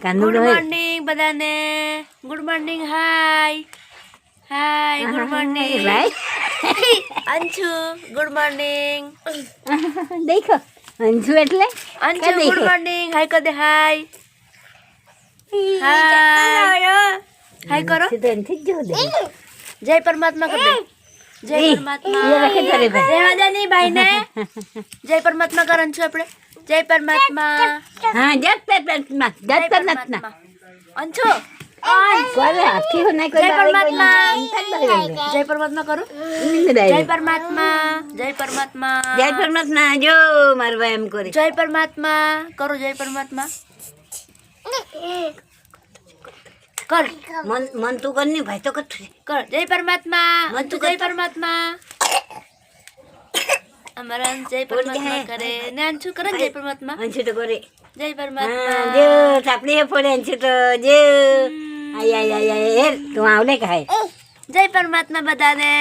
Good morning બધાને. Good morning. Hi good morning Anshu. Good morning દેખો અંશુ એટલે અંશુ. Good morning. હાય કર દે. હાય કરો. જય પરમાત્મા કર દે. જય પરમાત્મા. રહેવા દે ની ભાઈ ને. જય પરમાત્મા કર અંશુ આપણે. જય પરમાત્મા. હા જય પરમાત્મા. જય પરમાત્મા અંશુ કોલે આખી હો નહીં કોઈ જય પરમાત્મા. જય પરમાત્મા કરો. જય પરમાત્મા. જય પરમાત્મા. જય પરમાત્મા. જો મારવા એમ કરે જય પરમાત્મા કરો. જય પરમાત્મા કર. મન તું કર ની ભાઈ તો કર કર. જય પરમાત્મા. અંશુ જય પરમાત્મા. અમારા જય પરમાત્મા કરે ને અંશુ કરે ને જય પરમાત્મા. અંશુ તો કરે. જય પરમાત્મા. જો સાપડી હે પડે અંશુ તો જો આય તું આવડે કાય. જય પરમાત્મા બધાને.